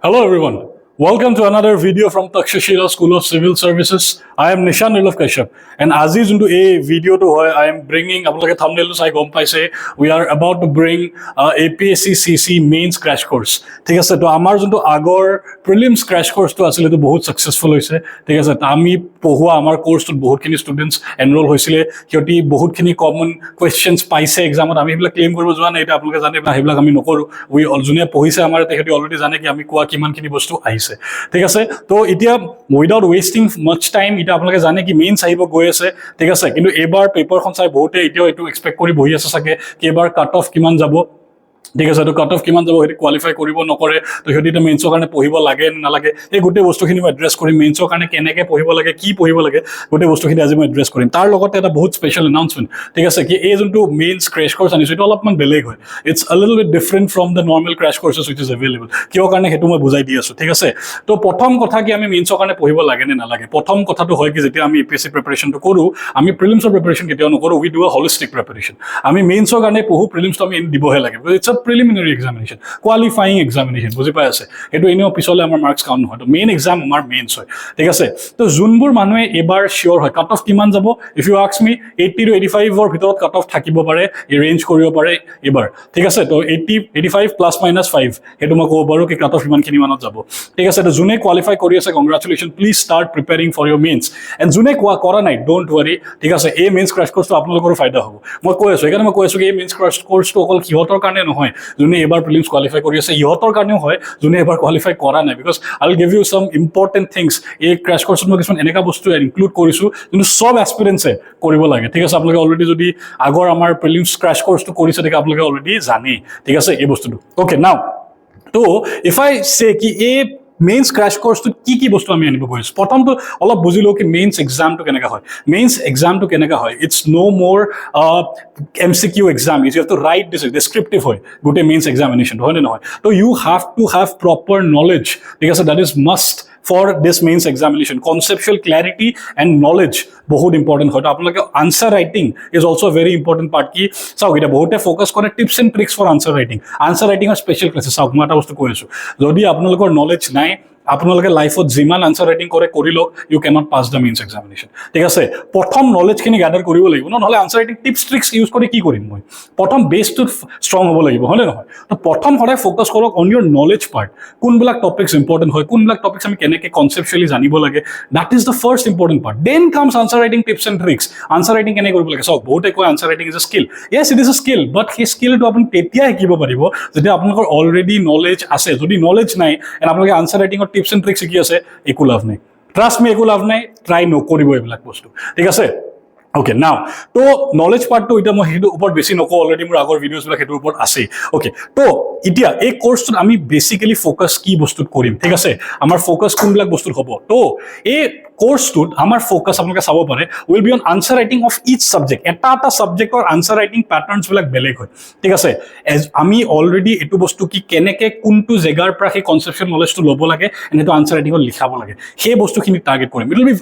Hello everyone. Welcome to another video from Kashyap School of Civil Services. I am Nishant Nirlav Kashyap. And as is into a video to I am bringing apnalake thumbnail sai gom paise we are about to bring APSC CCE mains crash course. ঠিক আছে তো আমাৰ যোনটো আগৰ prelims crash course to asile to বহুত successful হৈছে ঠিক আছে আমি পঢ়ুৱা আমাৰ course to বহুতখিনি students enroll হৈছিলে কিয়টি বহুতখিনি common questions পাইছে examত আমি হেবিলাক claim কৰিব যোৱা নাই এটা আপোনালোকে জানে না হেবিলাক আমি নকৰো we অলজুনিয়া পঢ়িছে আমাৰ তেহেতি অলৰেডি জানে কি আমি কোৱা কিমানখিনি বস্তু আহিছে ঠিক আছে তো এতিয়া উইদাউট ওয়েস্টিং মাচ টাইম এটা আপোনালোকে জানে কি মেইনস আহিব গৈ আছে ঠিক আছে কিন্তু এবাৰ পেপাৰখন চাই বহুতে এতিয়াও এটো এক্সপেক্ট কৰি বহি আছে সাকে কি এবাৰ কাট অফ কিমান যাব ঠিক আছে তো কাট অফ কিমান যাব হেতি কোৱালিফাই কৰিব নকৰে তো হেতি মেইনছৰ কাৰণে পঢ়িব লাগে না লাগে এই গোটে বস্তুখিনি মই এড্ৰেছ কৰিম মেইনছৰ কাৰণে কেনেকৈ পঢ়িব লাগে কি পঢ়িব লাগে গোটে বস্তুখিনি আজি মই এড্ৰেছ কৰিম তাৰ লগতে এটা বহুত স্পেশাল এনাউন্সমেন্ট ঠিক আছে কি এই যোনটো মেইনছ ক্ৰেশ কোৰ্স আনিছো এটা অলপমান বেলেগ হয় it's a little bit different from the normal crash courses which is available কিয় কাৰণে হেতু মই বুজাই দি আছো ঠিক আছে তো প্ৰথম কথা কি আমি মেইনছৰ কাৰণে পঢ়িব লাগে নে নালাগে প্ৰথম কথাটো হয় কি যেতিয়া আমি এপিএসসি প্ৰিপাৰেচনটো কৰো আমি প্ৰিলিমছৰ প্ৰিপাৰেচন কেতিয়াও নকৰো উই ডু আ হলিষ্টিক প্ৰিপাৰেচন আমি মেইনছৰ কাৰণে পঢ়ো প্ৰিলিমছটো আমি দিবহে লাগে it's a preliminary examination qualifying examination বুজি পাই আছে এটো এনেও পিছলে আমাৰ মাৰ্কস কাউন্ট নহয় তো মেইন এক্সাম আমাৰ মেইনস হয় ঠিক আছে তো জুনবোৰ মানুহে এবাৰ শিওর হয় কাট অফ কিমান যাব if you ask me 80 to 85 ৰ ভিতৰত কাট অফ থাকিব পাৰে এই ৰেঞ্জ কৰিব পাৰে এবাৰ ঠিক আছে তো 80 85 প্লাস মাইনাস 5 হেতু মই ক'ব পাৰো কি কাট অফ কিমানখিনি মানত যাব ঠিক আছে তো জুনে কোৱালিফাই কৰি আছে congratulation please start preparing for your mains and জুনে কৰা নাই ডোন্ট ওয়াৰি ঠিক আছে এই মেইনস ক্ৰাশ কোৰ্সটো আপোনালোকৰ ফায়দা হ'ব মই কৈ আছো একাৰণে মই কৈ আছো কি এই মেইনস ক্ৰাশ কোৰ্সটো অকল কিহতৰ কাৰণে নহয় জুনে এবাৰ প্ৰিলিমছ কোৱালিফাই কৰি আছে ইহতৰ কাৰণেও হয় জুনে এবাৰ কোৱালিফাই কৰা নাই because I will give you some important things এই ক্ৰাশ কোৰ্সত মই কিছুমান এনেকা বস্তু ইনক্লুড কৰিছো কিন্তু সব এক্সপেৰিয়েন্সে কৰিব লাগে ঠিক আছে আপোনালোকে অলৰেডি যদি আগৰ আমাৰ প্ৰিলিমছ ক্ৰাশ কোৰ্সটো কৰিছে ঠিক আপোনালোকে অলৰেডি জানে ঠিক আছে এই বস্তুটো ওকে নাও তো ইফ আই সে কি এই মেইনস ক্ৰাশ কোৰ্সটো কি বস্তু আমি আনিব গৈছো প্ৰথমটো অলপ বুজিলো কি মেইনস এক্সামটো কেনেকা হয় মেইনস এক্সামটো কেনেকা হয় it's no more MCQ exam you have to write this descriptive হয় গোটে মেইনস এক্সামিনেশন হয় না নহয় তো you have to have proper knowledge ঠিক আছে that is must for this mains examination conceptual clarity and knowledge বহুত important হয় তো আপোনালোকে answer writing is also a very important part কি চাওক এটা বহুতে ফোকাস কৰে tips and tricks for answer writing or special classes চাওক মই এটা বস্তু কৈ আছো যদি আপোনালোকৰ নলেজ নাই আপোনালোকে লাইফত যিমান আনসাৰ ৰাইটিং কৰে কৰিলক you cannot pass the mains examination ঠিক আছে প্ৰথম নলেজখিনি গ্যাদাৰ কৰিব লাগিব নহলে answer writing tips tricks use কৰি কি কৰিম মই প্ৰথম বেসটো ষ্ট্ৰং হ'ব লাগিব হয় নহয় তো প্ৰথম সদায় ফোকাস কৰক অন ইয়োৰ নলেজ পাৰ্ট কোনবিলাক টপিকস ইম্পৰ্টেন্ট হয় কোনবিলাক টপিকস আমি কেনেকৈ কনসেপচুয়ালি জানিব লাগে that is the first important part then comes answer writing tips and tricks answer writing কেনেকৈ কৰিব লাগে চাওক বহুতে কয় answer writing is a skill yes it is a skill but সেই স্কিলটো আপুনি তেতিয়া শিকিব পাৰিব যেতিয়া আপোনালোকৰ অলৰেডি নলেজ আছে যদি নলেজ নাই এণ্ড আপোনালোকে আনসাৰ ৰাইটিংৰ টিপস এণ্ড ট্ৰিক্স শিকি আছে একো লাভ নাই ট্ৰাষ্ট মি একো লাভ নাই ট্ৰাই নকৰিব এইবিলাক বস্তু ঠিক আছে ওকে নাও তো নলেজ পাৰ্টটো এটা মই হেতু ওপৰত বেছি নকওঁ অলৰেডি মোৰ আগৰ ভিডিঅ'জ বিলাক হেতুৰ ওপৰত আছে ওকে তো এতিয়া এই কোৰ্সটোত আমি বেসিক্যালি ফোকাস কি বস্তুত কৰিম ঠিক আছে আমাৰ ফোকাস কোনবিলাক বস্তুত হ'ব তো এই কোৰ্সটোত আমাৰ ফোকাস আপোনালোকে চাব পাৰে will be on answer writing of each subject এটা সাবজেক্টৰ আনসাৰ ৰাইটিং প্যাটাৰ্নছ বিলাক বেলেগ হয় ঠিক আছে আমি অলৰেডি এটো বস্তু কি কেনেকে কোনটো জেগাৰ পৰা সেই কনসেপচুৱেল নলেজটো ল'ব লাগে এটো আনসাৰ ৰাইটিংত লিখাব লাগে সেই বস্তুখিনি টাৰ্গেট কৰিম it will be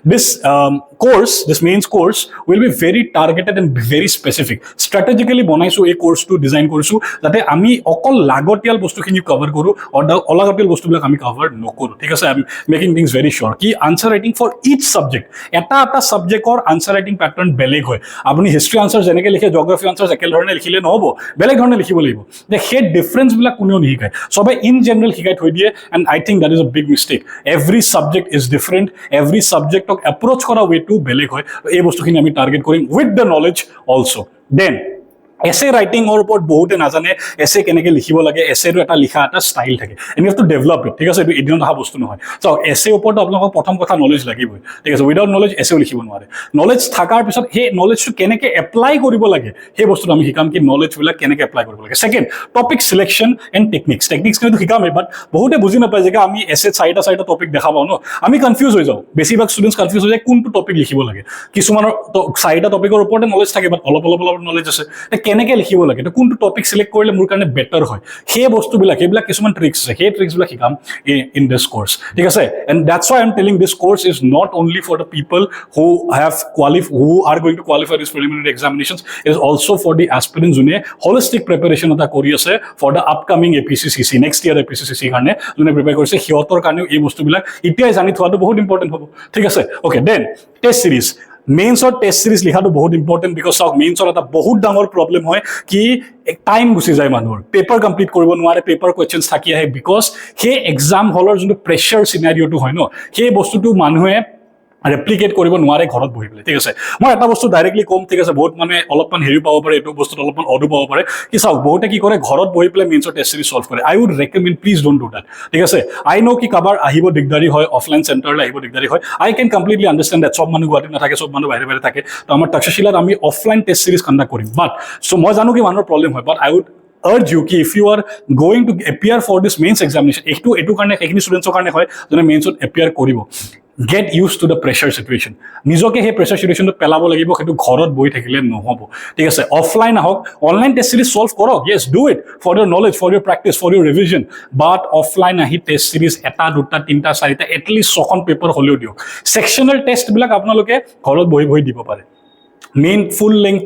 this course this means course will be very targeted and very specific strategically বনাইছো এই কোৰ্সটো ডিজাইন কৰিছো যাতে আমি অকল লাগতিয়াল বস্তুখিনি কভাৰ কৰো অলাগতিয়াল বস্তুবিলাক আমি কভাৰ নকৰো ঠিক আছে I am making things very sure কি answer writing for each subject এটা সাবজেক্টৰ আনসাৰ ৰাইটিং প্যাটাৰ্ন বেলেগ হয় আপুনি হিষ্ট্ৰি আনসাৰ যেনেকৈ লিখে জিওগ্ৰাফি আনসাৰ একেল ধৰণে লিখিলে নহব বেলেগ ধৰণে লিখিব লাগিব যে সেই ডিফাৰেন্স বিলাক কোনেও নিশিকায় সবে ইন জেনাৰেল শিকাই থৈ দিয়ে and I think that is a big mistake every subject is different every সাবজেক্টক এপ্ৰোচ কৰা ৱেটো বেলেগ হয় এই বস্তুখিনি আমি টাৰ্গেট কৰিম with the knowledge also then essay writing or ওপৰত বহুতে নাজানে এছে কেনেকৈ লিখিব লাগে এছেটো এটা লিখা এটা ষ্টাইল থাকে and you have to develop it ঠিক আছে এইটো এদিনত অহা বস্তু নহয় চাওক এছে ওপৰত আপোনালোকক প্ৰথম কথা নলেজ লাগিবই ঠিক আছে উইদাউট নলেজ এছেও লিখিব নোৱাৰে নলেজ থকাৰ পিছত সেই নলেজটো কেনেকৈ এপ্লাই কৰিব লাগে সেই বস্তুটো আমি শিকাম কি নলেজবিলাক কেনেকৈ এপ্লাই কৰিব লাগে সেকেণ্ড টপিক সিলেকশ্যন এণ্ড টেকনিক্স কিন্তু শিকামেই বাট বহুতে বুজি নাপায় যে আমি এছে চাৰিটা টপিক দেখা পাওঁ ন আমি কনফিউজ হৈ যাওঁ বেছিভাগ ষ্টুডেণ্টছ কনফিউজ হৈ যায় কোনটো টপিক লিখিব লাগে কিছুমানৰ চাৰিটা টপিকৰ ওপৰতে নলেজ থাকে বাট অলপ নলেজ আছে কেনেকৈ লিখিব লাগে, তো কোনটো টপিক চিলেক্ট কৰিলে মোৰ কাৰণে বেটাৰ হয়, সেই বস্তুবিলাক এইবিলাক কিছুমান ট্ৰিক্স আছে, সেই ট্ৰিক্সবিলাক শিকাম ইন দিছ কোৰ্চ, ঠিক আছে। And that's why I am telling this course is not only for the people who are going to qualify these preliminary examinations. It is also for the aspirants যোনে holistic preparation এটা কৰি আছে for the upcoming APSC CCE, next year APSC CCE কাৰণে যোনে prepare কৰিছে সিহঁতৰ কাৰণেও এই বস্তুবিলাক এতিয়াই জানি থোৱাটো বহুত ইম্পৰ্টেণ্ট হ'ব, ঠিক আছে। অ'কে, দেন টেষ্ট সিৰিজ, মেইনছৰ টেষ্ট সিৰিজ লিখাটো বহুত ইম্পৰ্টেণ্ট, বিকজ চাওক মেইনছৰ এটা বহুত ডাঙৰ প্ৰব্লেম হয় কি টাইম গুচি যায় মানুহৰ, পেপাৰ কমপ্লিট কৰিব নোৱাৰে, পেপাৰ কুৱেশ্যনছ থাকি আহে, বিকজ সেই এক্সাম হলৰ যোনটো প্ৰেছাৰ চিনাৰিঅ'টো হয় ন, সেই বস্তুটো মানুহে ৰেপ্লিকেট কৰিব নোৱাৰে ঘৰত বহি পেলাই, ঠিক আছে। মই এটা বস্তু ডাইৰেক্টলি কম, ঠিক আছে, বহুত মানে অলপমান হেৰি পাব পাৰে, এইটো বস্তুত অলপমান অদু পাব পাৰে কি, চাওক বহুতে কি কৰে ঘৰত বহি পেলাই মেইনছৰ টেষ্ট সিৰিজ ছল্ভ কৰে। I would recommend please don't do that, ঠিক আছে। আই ন' কি কাৰোবাৰ আহিব দিগদাৰী হয়, অফলাইন চেণ্টাৰলৈ আহিব দিগদাৰী হয়, I can completely understand that, চব মানুহ গুৱাহাটীত নাথাকে, চব মানুহ বাহিৰে বাহিৰে থাকে, তো আমাৰ তক্ষশিলাত আমি অফলাইন টেষ্ট সিৰিজ কণ্ডাক্ট কৰিম, বাট চ' মই জানো কি মানুহৰ প্ৰব্লেম হয়, বাট আই would urge you ki if you are going to appear for this mains examination, etu karone ekini students karone hoy jone mains ot appear koribo, get used to the pressure situation, nijoke he pressure situation to pelabo lagibo, hetu ghorot boi thakile nohobo, thik ase। offline ahok, online test series solve korok, yes, do it for your knowledge, for your practice, for your revision, but offline ahi test series eta duta tinta sarita at least 6 খন paper holeo diok, sectional test bilak apnaloke ghorot boi boi dibo pare, main full length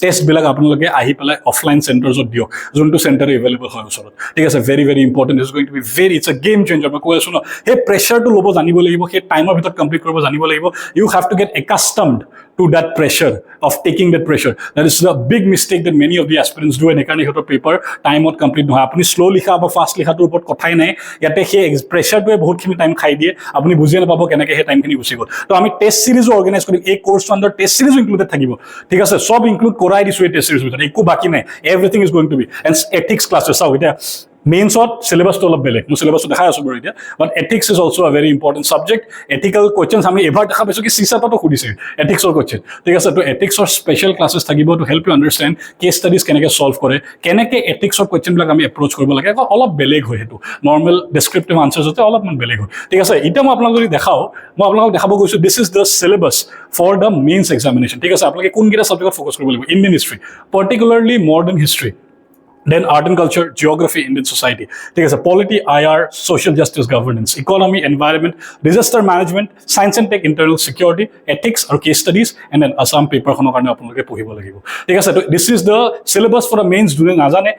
টেষ্টবিলাক আপোনালোকে আহি পেলাই offline চেণ্টাৰ্ছত দিয়ক, যোনটো চেণ্টাৰে available হয় ওচৰত, ঠিক আছে। Very very important, is going to be very, it's a game changer. মই কৈ আছো ন, সেই প্ৰেছাৰটো ল'ব জানিব লাগিব, সেই টাইমৰ ভিতৰত কমপ্লিট কৰিব জানিব লাগিব। You have to get accustomed to that pressure of taking that pressure. That is a big mistake that many of the aspirants do, and ekane heto paper time out complete no apuni slow likha ba fast likha tur upor kothai nai, yate he pressure to bahut khini time khai die, apuni bujie na pabo kenake he time khini gusi gol। to ami test series organize kori, ei course under test series included thakibo, thik ase, sob include korai disu ei test series bitor, ekku baki nai, everything is going to be, and ethics classes sao eta মেইনছত চিলেবাছটো অলপ বেলেগ, মই চিলেবাছটো দেখাই আছোঁ বাৰু এতিয়া, বাট ethics is also' আ very important subject. Ethical questions আমি এবাৰ দেখা পাইছোঁ কি চিচাটো সুধিছে এথিক্সৰ কুৱেশ্যন, ঠিক আছে। তো এথিক্সৰ স্পেচিয়েল ক্লাছেছ থাকিব to help you understand case studies কেনেকৈ ছল্ভ কৰে, কেনেকৈ এথিক্সৰ কুৱেশ্যনবিলাক আমি এপ্ৰ'চ কৰিব লাগে, অলপ বেলেগ হয় সেইটো, নৰ্মেল ডেছক্ৰিপটিভ আনচাৰ্ছতে অলপমান বেলেগ হয়, ঠিক আছে। এতিয়া মই আপোনালোকক যদি দেখাওঁ, মই আপোনালোকক দেখাব গৈছোঁ this is the syllabus for the mains examination, ঠিক আছে। আপোনালোকে কোনকেইটা ছাবজেক্টত ফ'কাছ কৰিব লাগিব, Indian history, particularly modern history, then art and culture, geography, Indian society, ঠিক আছে, polity, IR, social justice, governance, economy, environment, disaster management, science and tech, internal security, ethics or case studies, and then Assam paper khonor karone apnaloke pohibo lagibo, ঠিক আছে। তো this is the syllabus for the mains june najane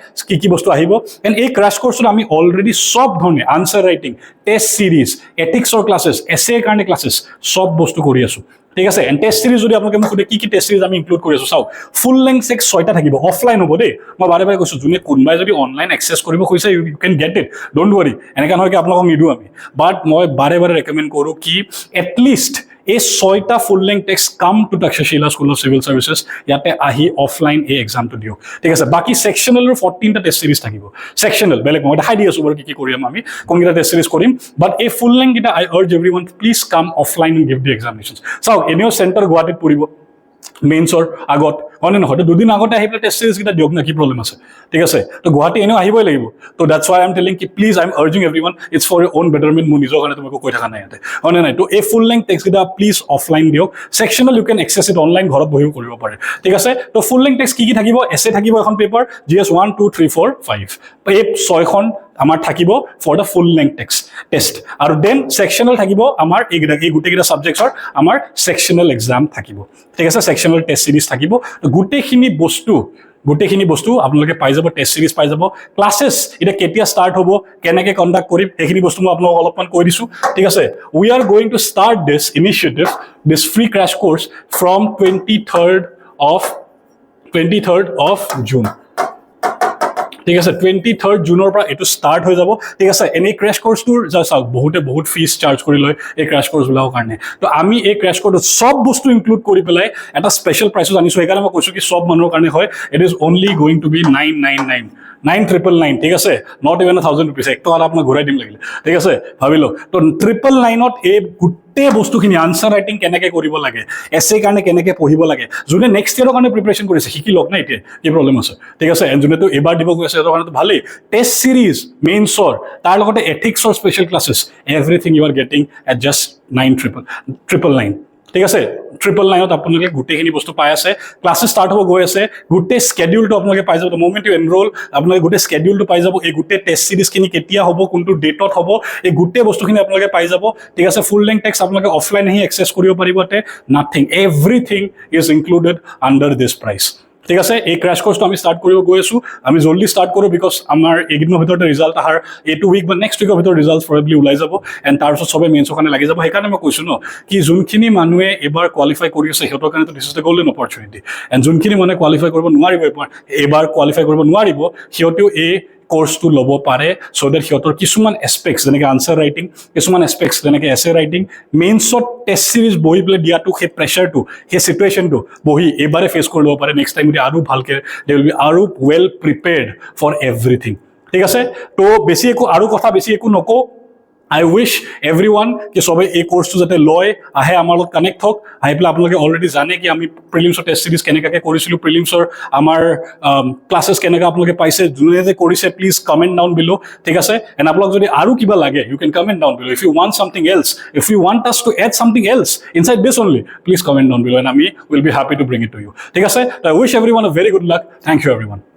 ki bostu ahibo, and ei crash course ot ami already sob dhone answer writing, test series, ethics or classes, essay karone classes sob bostu kori asu, ঠিক আছে। And test সিৰিজ যদি আপোনালোকে মোক সুধে কি test সিৰিজ আমি include কৰি আছোঁ, চাওক ফুল লেংথ 6টা থাকিব, অফলাইন হ'ব দেই, মই বাৰে বাৰে কৈছোঁ, যোনে কোনোবাই যদি অনলাইন এক্সেছ কৰিব খুজিছে you can get it, don't worry, এনেকুৱা নহয় কি আপোনালোকক নিদিওঁ আমি, বাট মই বাৰে বাৰে ৰেকমেণ্ড কৰোঁ কি এটলিষ্ট এই 6টা full length test come to Takshashila school of civil services, ইয়াতে আহি অফলাইন এই এক্সামটো দিয়ক, ঠিক আছে। বাকী ছেকশ্যনেলৰ 14টা টেষ্ট সিৰিজ থাকিব, ছেকশ্যনেল বেলেগ মই দেখাই দি আছোঁ বাৰু কি কৰিম আমি, কোনকেইটা টেষ্ট সিৰিজ কৰিম, বাট এই ফুল লেংথকেইটা I urge everyone please come offline and give the examination. চাওক এনেও চেণ্টাৰ গুৱাহাটীত পৰিব মেইনছৰ আগত, হয়নে নহয়, তো দুদিন আগতে আহি পেলাই টেষ্ট সিৰিজকেইটা দিয়ক না, কি প্ৰব্লেম আছে, ঠিক আছে। তো গুৱাহাটী এনেও আহিবই লাগিব, তো that's why I am telling কি please I am urging everyone, it's for your own betterment, মোৰ নিজৰ কাৰণে তোমাক কৈ থকা নাই ইয়াতে, হয়নে নাই। তো এই ফুল লেংথ টেক্সটকেইটা প্লিজ অফলাইন দিয়ক, sectional you can access it online, ঘৰত বহিও কৰিব পাৰে, ঠিক আছে। তো ফুল লেংথ টেক্সট কি থাকিব, এছে থাকিব এখন পেপাৰ, GS 1 2 3 4 5, এই 6খন আমাৰ থাকিব for the full length test, আৰু দেন ছেকশ্যনেল থাকিব আমাৰ এই গোটেইকেইটা ছাবজেক্টছৰ আমাৰ ছেকশ্যনেল এক্সাম থাকিব, ঠিক আছে, ছেকশ্যনেল টেষ্ট সিৰিজ থাকিব। গোটেইখিনি বস্তু আপোনালোকে পাই যাব, টেষ্ট সিৰিজ পাই যাব, ক্লাছেছ এতিয়া কেতিয়া ষ্টাৰ্ট হ'ব, কেনেকৈ কণ্ডাক্ট কৰিম, সেইখিনি বস্তু মই আপোনালোকক অলপমান কৈ দিছোঁ, ঠিক আছে। We are going to start this initiative, this free crash course from 23rd of June, ঠিক আছে। 23rd জুনৰ পৰা এইটো ষ্টাৰ্ট হৈ যাব, ঠিক আছে। এনেই ক্ৰেছ কোৰ্চটোৰ চাওক বহুতে বহুত ফিজ চাৰ্জ কৰি লয় এই ক্ৰেছ কোৰ্চবিলাকৰ কাৰণে, তো আমি এই ক্ৰেছ কোৰ্চত চব বস্তু ইনক্লুড কৰি পেলাই এটা স্পেচিয়েল প্ৰাইচত আনিছোঁ, সেইকাৰণে মই কৈছোঁ কি চব মানুহৰ কাৰণে হয়, it is only going to be 999, ঠিক আছে, নট ইভেন 1000 ৰুপিজ, 1 টকা আপোনাক ঘূৰাই দিম লাগিলে, ঠিক আছে, ভাবি লওক। তো 999ত এই গোটেই বস্তুখিনি, আনচাৰ ৰাইটিং কেনেকৈ কৰিব লাগে, এছে কাৰণে কেনেকৈ পঢ়িব লাগে, যোনে নেক্সট ইয়েৰৰ কাৰণে প্ৰিপেৰেশ্যন কৰিছে শিকি লওক না, এতিয়া কি প্ৰব্লেম আছে, ঠিক আছে। এণ্ড যোনেতো এইবাৰ দিব গৈ আছে সিহঁতৰ কাৰণেতো ভালেই, টেষ্ট সিৰিজ মেইনছৰ, তাৰ লগতে এথিক্সৰ special classes, everything you are getting at just 999, ঠিক আছে 999 আপোনালোকে গোটেইখিনি বস্তু পাই আছে ক্লাছেছ ষ্টাৰ্ট হ'ব গৈ আছে গোটেই স্কেডিউলটো আপোনালোকে পাই যাব দ্য মোমেণ্ট ইউ এনৰোল আপোনালোকে গোটেই স্কেডিউলটো পাই যাব এই গোটেই টেষ্ট চিৰিজখিনি কেতিয়া হ'ব কোনটো ডেটত হ'ব এই গোটেই বস্তুখিনি আপোনালোকে পাই যাব ঠিক আছে ফুল লেংথ টেক্সট আপোনালোকে অফলাইন আহি এক্সেছ কৰিব পাৰিব nothing everything is included under this price ঠিক আছে এই ক্ৰেছ কোৰ্চটো আমি ষ্টাৰ্ট কৰিব গৈ আছোঁ আমি জল্দি ষ্টাৰ্ট কৰোঁ বিকজ আমাৰ এইকেইদিনৰ ভিতৰতে ৰিজাল্ট অহাৰ এইটো উইক বা নেক্সট উইকৰ ভিতৰত ৰিজাল্ট ফৰেবলি ওলাই যাব এণ্ড তাৰপিছত চবে মেইনছৰ কাৰণে লাগি যাব সেইকাৰণে মই কৈছোঁ ন কি যোনখিনি মানুহে এইবাৰ কোৱালিফাই কৰি আছে সিহঁতৰ কাৰণে দিছ is the golden opportunity and যোনখিনি মানুহে কোৱালিফাই কৰিব নোৱাৰিব এইবাৰ কোৱালিফাই কৰিব নোৱাৰিব সিহঁতেও এই কোৰ্চটো ল'ব পাৰে চ' ডেট সিহঁতৰ কিছুমান এছপেক্টছ যেনেকৈ আনচাৰ ৰাইটিং কিছুমান এছপেক্টছ যেনেকৈ এছে ৰাইটিং মেইনছত টেষ্ট চিৰিজ বহি পেলাই দিয়াটো সেই প্ৰেছাৰটো সেই চিটুৱেশ্যনটো বহি এইবাৰে ফেচ কৰি ল'ব পাৰে নেক্সট টাইম যদি আৰু ভালকৈ দে উইল বি আৰু ৱেল প্ৰিপেয়াৰ্ড ফৰ এভৰিথিং ঠিক আছে তো বেছি একো আৰু কথা বেছি একো নকওঁ I wish everyone कि सबै এই কোৰ্সটো যাতে লয় আহে আমাৰ লগত কানেক্ট হওক আহি পেলাই আপোনালোকে অলৰেডি জানে কি আমি প্ৰিলিমছৰ টেষ্ট সিৰিজ কেনেকাকে কৰিছিলোঁ প্ৰিলিমছৰ আমাৰ ক্লাছেছ কেনেকা আপোনালোকে পাইছে যোনে যে কৰিছে প্লিজ কমেণ্ট ডাউন বিলো ঠিক আছে এণ্ড আপোনালোক যদি আৰু কিবা লাগে you can comment down below if you want something else if you want us to add something else inside this only please comment down below and আমি will be happy to bring it to you ঠিক আছে I wish everyone a very good luck thank you everyone